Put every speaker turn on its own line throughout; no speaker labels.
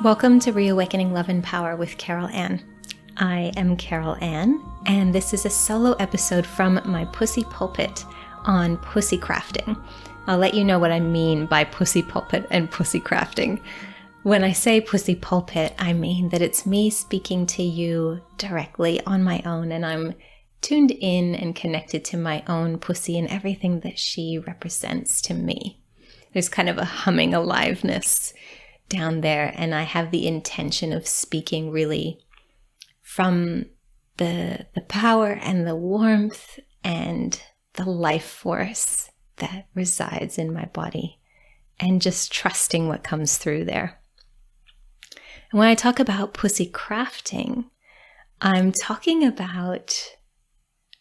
Welcome to Reawakening Love and Power with Carol Ann. I am Carol Ann, and this is a solo episode from my Pussy Pulpit on Pussycrafting. I'll let you know what I mean by Pussy Pulpit and Pussycrafting. When I say Pussy Pulpit, I mean that it's me speaking to you directly on my own, and I'm tuned in and connected to my own pussy and everything that she represents to me. There's kind of a humming aliveness down there, and I have the intention of speaking really from the power and the warmth and the life force that resides in my body, and just trusting what comes through there. And when I talk about pussy crafting, I'm talking about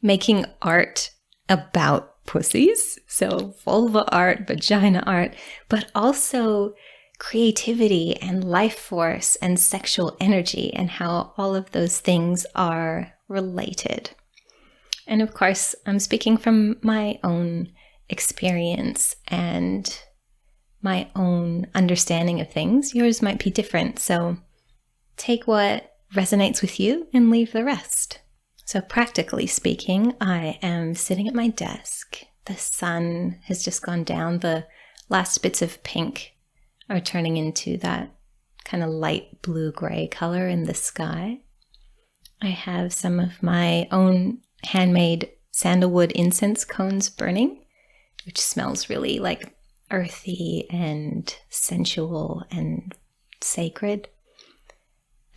making art about pussies, so vulva art, vagina art, but also creativity and life force and sexual energy, and how all of those things are related. And of course, I'm speaking from my own experience and my own understanding of things. Yours might be different, so take what resonates with you and leave the rest. So practically speaking, I am sitting at my desk. The sun has just gone down. The last bits of pink are turning into that kind of light blue-gray color in the sky. I have some of my own handmade sandalwood incense cones burning, which smells really like earthy and sensual and sacred.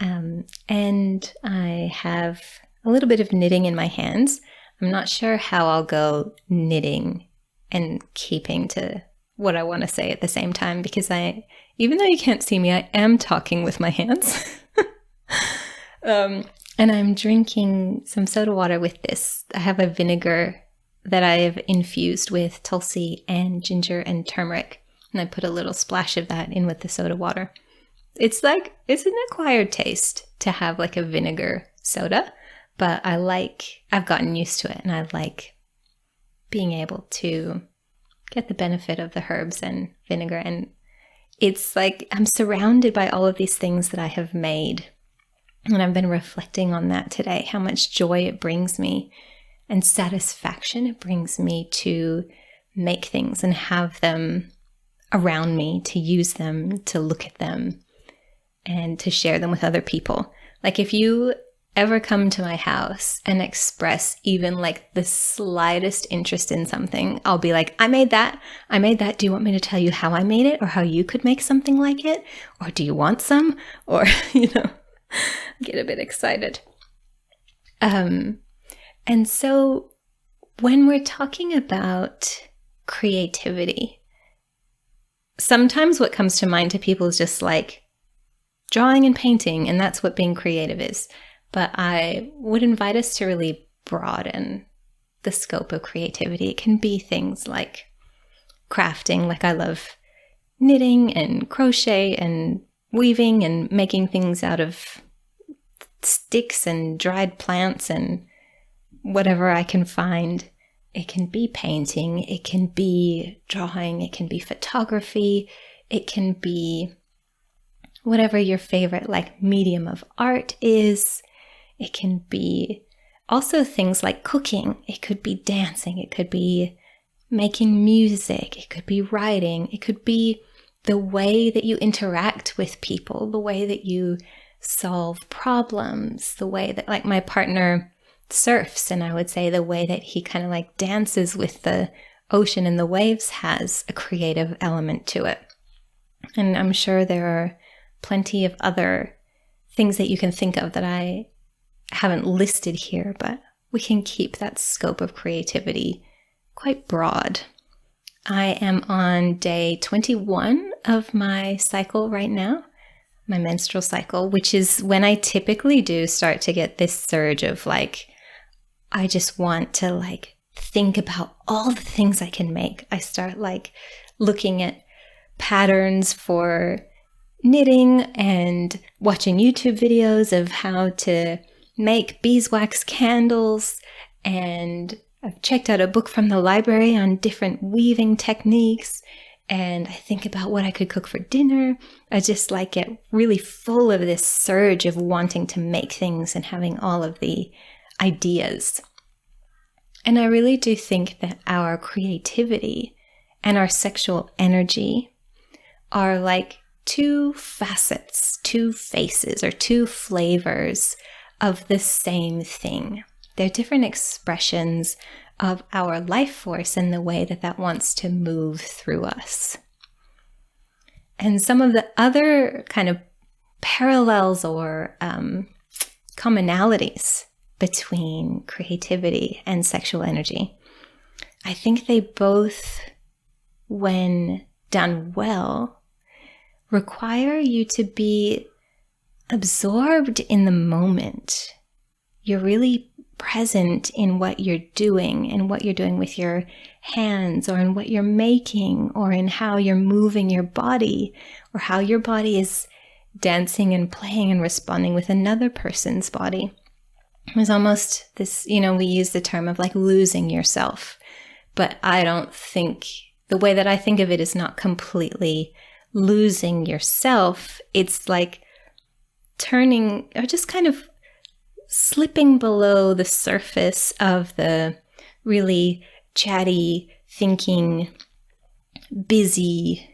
And I have a little bit of knitting in my hands. I'm not sure how I'll go knitting and keeping to what I want to say at the same time, because even though you can't see me, I am talking with my hands. And I'm drinking some soda water with this. I have a vinegar that I have infused with tulsi and ginger and turmeric, and I put a little splash of that in with the soda water. It's an acquired taste to have like a vinegar soda, but I've gotten used to it, and I like being able to get the benefit of the herbs and vinegar. And it's like I'm surrounded by all of these things that I have made. And I've been reflecting on that today, how much joy it brings me and satisfaction it brings me to make things and have them around me, to use them, to look at them, and to share them with other people. Like if you ever come to my house and express even like the slightest interest in something, I'll be like, I made that. Do you want me to tell you how I made it, or how you could make something like it? Or do you want some? Or, get a bit excited. And so when we're talking about creativity, sometimes what comes to mind to people is just like drawing and painting, and that's what being creative is. But I would invite us to really broaden the scope of creativity. It can be things like crafting, like I love knitting and crochet and weaving and making things out of sticks and dried plants and whatever I can find. It can be painting, it can be drawing, it can be photography, it can be whatever your favorite like medium of art is. It can be also things like cooking. It could be dancing. It could be making music. It could be writing. It could be the way that you interact with people, the way that you solve problems, the way that like my partner surfs, and I would say the way that he kind of like dances with the ocean and the waves has a creative element to it. And I'm sure there are plenty of other things that you can think of that I haven't listed here, but we can keep that scope of creativity quite broad. I am on day 21 of my cycle right now, my menstrual cycle, which is when I typically do start to get this surge of like, I just want to like think about all the things I can make. I start like looking at patterns for knitting and watching YouTube videos of how to make beeswax candles, and I've checked out a book from the library on different weaving techniques, and I think about what I could cook for dinner. I just like get really full of this surge of wanting to make things and having all of the ideas. And I really do think that our creativity and our sexual energy are like two facets, two faces, or two flavors of the same thing. They're different expressions of our life force and the way that that wants to move through us. And some of the other kind of parallels or commonalities between creativity and sexual energy, I think they both, when done well, require you to be absorbed in the moment. You're really present in what you're doing and what you're doing with your hands, or in what you're making, or in how you're moving your body, or how your body is dancing and playing and responding with another person's body. There's almost this, we use the term of like losing yourself, but I don't think, the way that I think of it is not completely losing yourself. It's like turning, or just kind of slipping below the surface of the really chatty, thinking, busy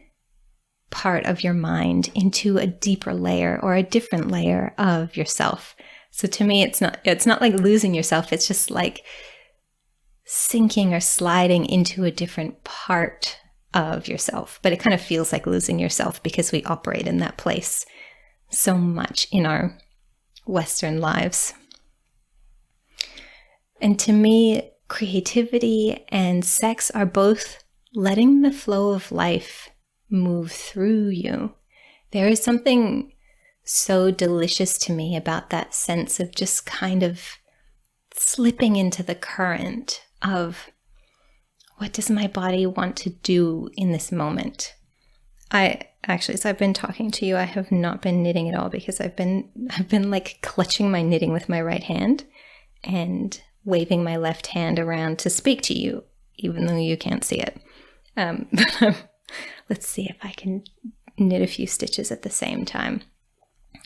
part of your mind into a deeper layer or a different layer of yourself. So to me, it's not like losing yourself. It's just like sinking or sliding into a different part of yourself. But it kind of feels like losing yourself because we operate in that place so much in our Western lives. And to me, creativity and sex are both letting the flow of life move through you. There is something so delicious to me about that sense of just kind of slipping into the current of, what does my body want to do in this moment? So I've been talking to you. I have not been knitting at all because I've been like clutching my knitting with my right hand and waving my left hand around to speak to you, even though you can't see it. Let's see if I can knit a few stitches at the same time.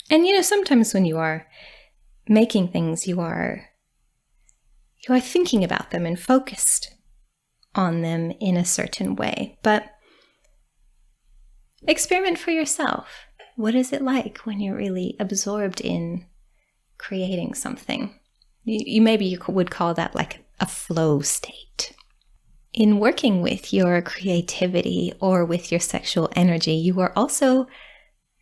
And sometimes when you are making things, you are thinking about them and focused on them in a certain way. But experiment for yourself. What is it like when you're really absorbed in creating something? You would call that like a flow state. In working with your creativity or with your sexual energy, you are also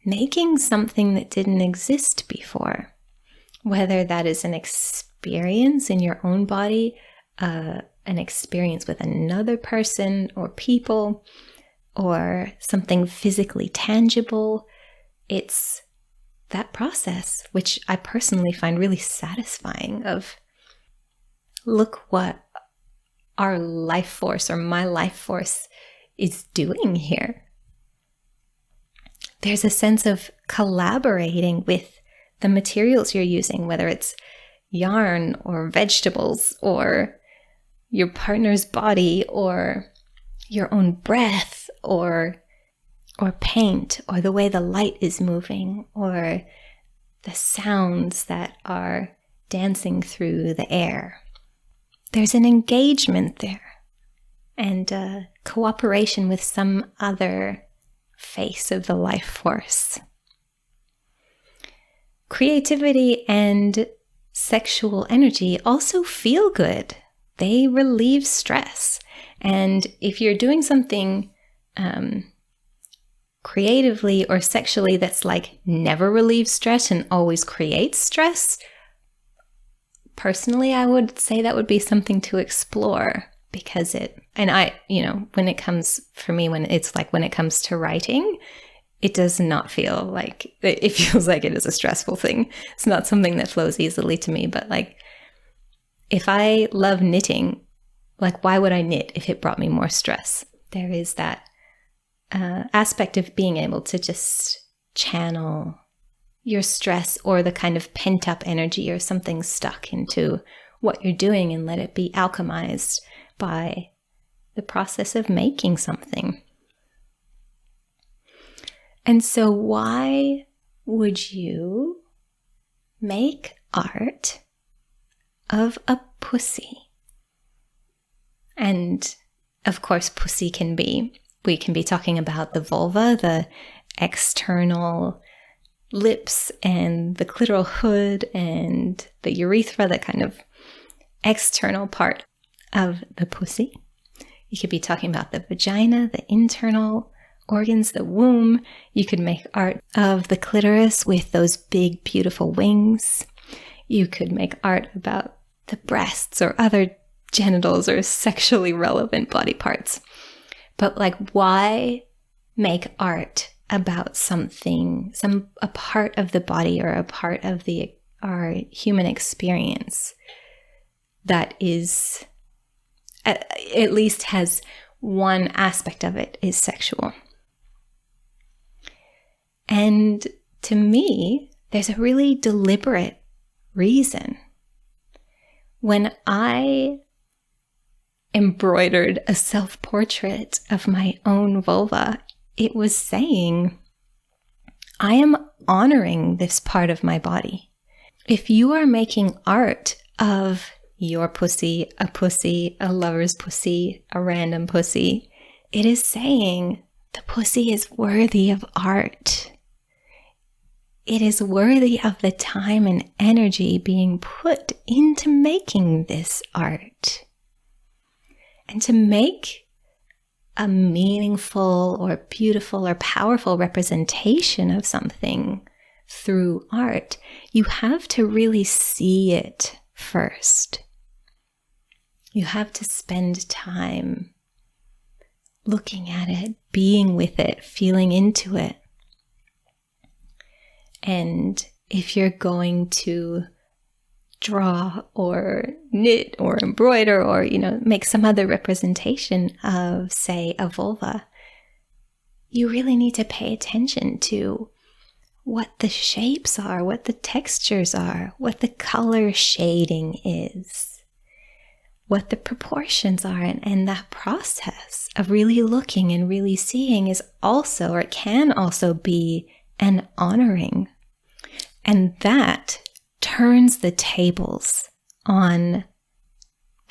making something that didn't exist before. Whether that is an experience in your own body, an experience with another person or people, or something physically tangible, it's that process, which I personally find really satisfying, of look what our life force or my life force is doing here. There's a sense of collaborating with the materials you're using, whether it's yarn or vegetables or your partner's body or your own breath or paint, or the way the light is moving, or the sounds that are dancing through the air. There's an engagement there and cooperation with some other face of the life force. Creativity and sexual energy also feel good. They relieve stress. And if you're doing something creatively or sexually that's like never relieves stress and always creates stress, personally, I would say that would be something to explore, because when it comes to writing, it does not feel like, it feels like it is a stressful thing. It's not something that flows easily to me, but like, if I love knitting, like, why would I knit if it brought me more stress? There is that aspect of being able to just channel your stress or the kind of pent-up energy or something stuck into what you're doing and let it be alchemized by the process of making something. And so why would you make art of a pussy? And of course, pussy we can be talking about the vulva, the external lips and the clitoral hood and the urethra, that kind of external part of the pussy. You could be talking about the vagina, the internal organs, the womb. You could make art of the clitoris with those big, beautiful wings. You could make art about the breasts or other genitals or sexually relevant body parts. But why make art about something, a part of the body or a part of our human experience that is, at least has one aspect of it is sexual? And to me, there's a really deliberate reason. When I embroidered a self-portrait of my own vulva, it was saying, I am honoring this part of my body. If you are making art of your pussy, a lover's pussy, a random pussy, it is saying the pussy is worthy of art. It is worthy of the time and energy being put into making this art. And to make a meaningful or beautiful or powerful representation of something through art, you have to really see it first. You have to spend time looking at it, being with it, feeling into it. And if you're going to draw or knit or embroider or, make some other representation of, say, a vulva, you really need to pay attention to what the shapes are, what the textures are, what the color shading is, what the proportions are. And that process of really looking and really seeing is also, or it can also be, an honoring. And that turns the tables on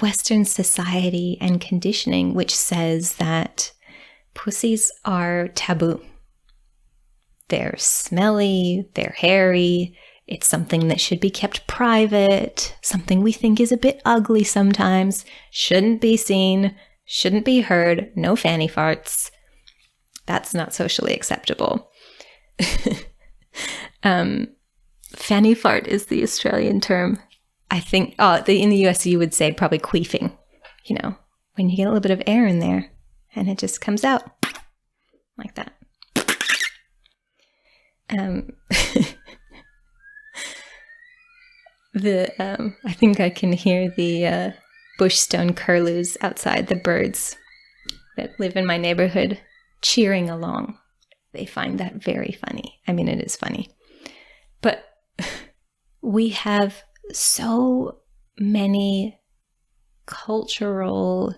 Western society and conditioning, which says that pussies are taboo. They're smelly, they're hairy, it's something that should be kept private, something we think is a bit ugly sometimes, shouldn't be seen, shouldn't be heard, no fanny farts. That's not socially acceptable. Fanny fart is the Australian term. I think, in the US you would say probably queefing, when you get a little bit of air in there and it just comes out like that. I think I can hear the bush stone-curlews outside, the birds that live in my neighborhood cheering along. They find that very funny. I mean, it is funny. But we have so many cultural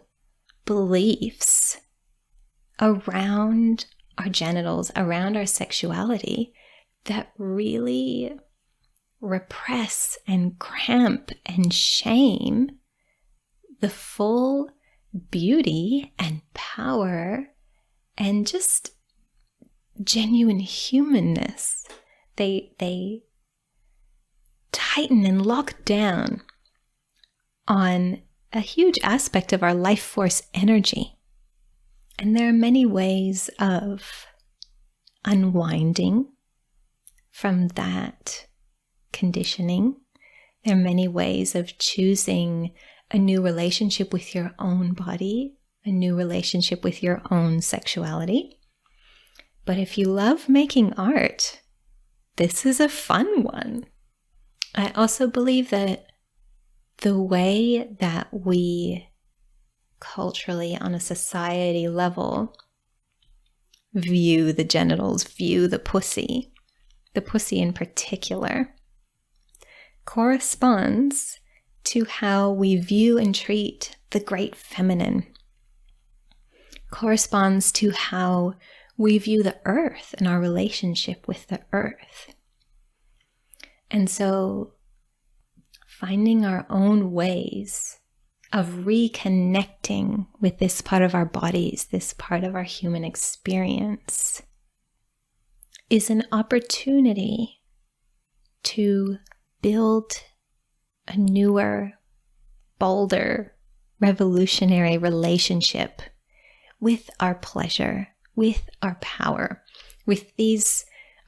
beliefs around our genitals, around our sexuality, that really repress and cramp and shame the full beauty and power and just genuine humanness. They tighten and lock down on a huge aspect of our life force energy. And there are many ways of unwinding from that conditioning. There are many ways of choosing a new relationship with your own body, a new relationship with your own sexuality. But if you love making art, this is a fun one. I also believe that the way that we culturally, on a society level, view the genitals, view the pussy in particular, corresponds to how we view and treat the great feminine, corresponds to how we view the earth and our relationship with the earth. And so finding our own ways of reconnecting with this part of our bodies, this part of our human experience, is an opportunity to build a newer, bolder, revolutionary relationship with our pleasure, with our power, with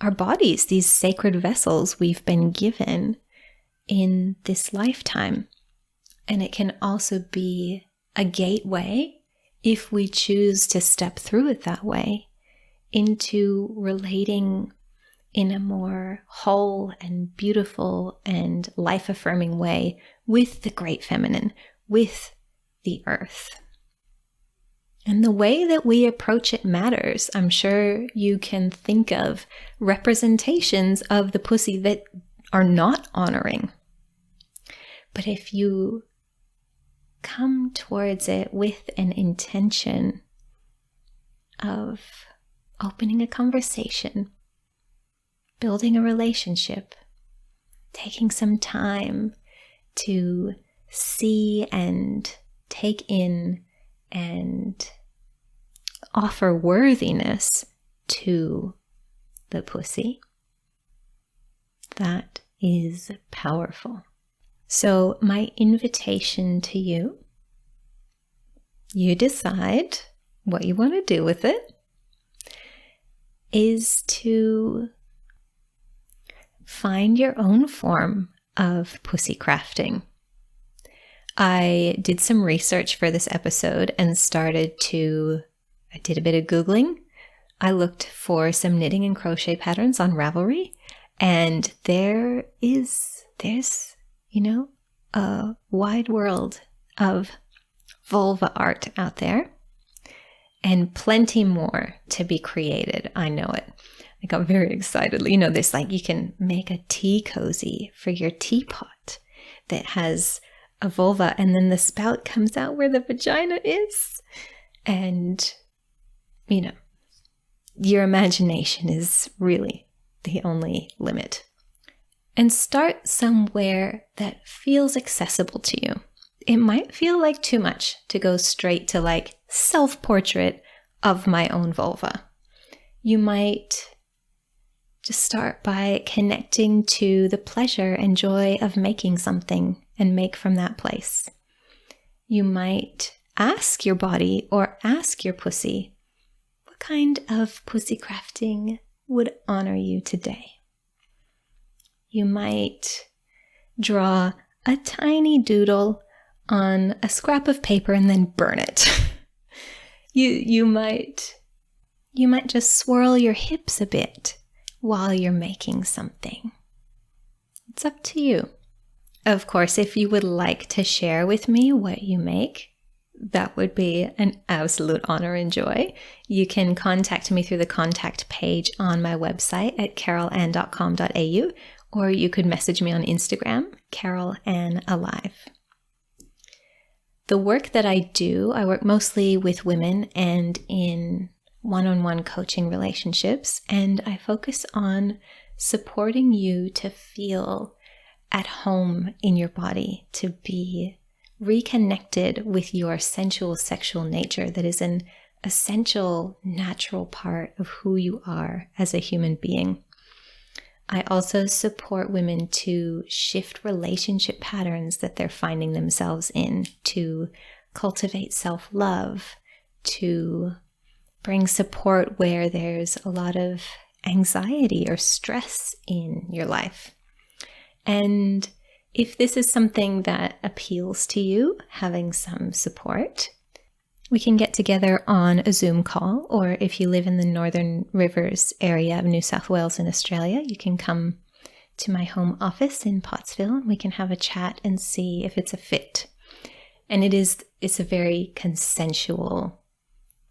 our bodies, these sacred vessels we've been given in this lifetime. And it can also be a gateway, if we choose to step through it that way, into relating in a more whole and beautiful and life-affirming way with the great feminine, with the earth. And the way that we approach it matters. I'm sure you can think of representations of the pussy that are not honoring. But if you come towards it with an intention of opening a conversation, building a relationship, taking some time to see and take in and offer worthiness to the pussy, that is powerful. So my invitation to you, you decide what you want to do with it, is to find your own form of pussycrafting. I did some research for this episode and I did a bit of Googling. I looked for some knitting and crochet patterns on Ravelry, and there's, a wide world of vulva art out there, and plenty more to be created. I know it. I got very excited. There's you can make a tea cozy for your teapot that has a vulva, and then the spout comes out where the vagina is. And, your imagination is really the only limit. And start somewhere that feels accessible to you. It might feel like too much to go straight to self-portrait of my own vulva. You might just start by connecting to the pleasure and joy of making something and make from that place. You might ask your body or ask your pussy, what kind of pussycrafting would honor you today? You might draw a tiny doodle on a scrap of paper and then burn it. You might just swirl your hips a bit while you're making something. It's up to you. Of course, if you would like to share with me what you make, that would be an absolute honor and joy. You can contact me through the contact page on my website at carolann.com.au, or you could message me on Instagram, carolanalive. The work that I do, I work mostly with women and in one-on-one coaching relationships, and I focus on supporting you to feel at home in your body, to be reconnected with your sensual sexual nature that is an essential, natural part of who you are as a human being. I also support women to shift relationship patterns that they're finding themselves in, to cultivate self-love, to bring support where there's a lot of anxiety or stress in your life. And if this is something that appeals to you, having some support, we can get together on a Zoom call, or if you live in the Northern Rivers area of New South Wales in Australia, you can come to my home office in Pottsville and we can have a chat and see if it's a fit. And it's a very consensual,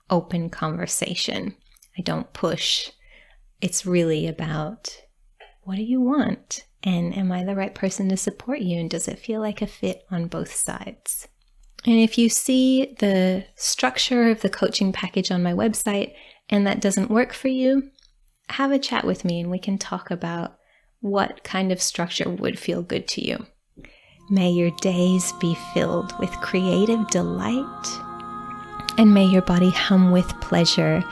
open conversation. I don't push. It's really about, what do you want? And am I the right person to support you? And does it feel like a fit on both sides? And if you see the structure of the coaching package on my website and that doesn't work for you, have a chat with me and we can talk about what kind of structure would feel good to you. May your days be filled with creative delight, and may your body hum with pleasure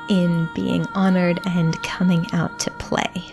in being honored and coming out to play.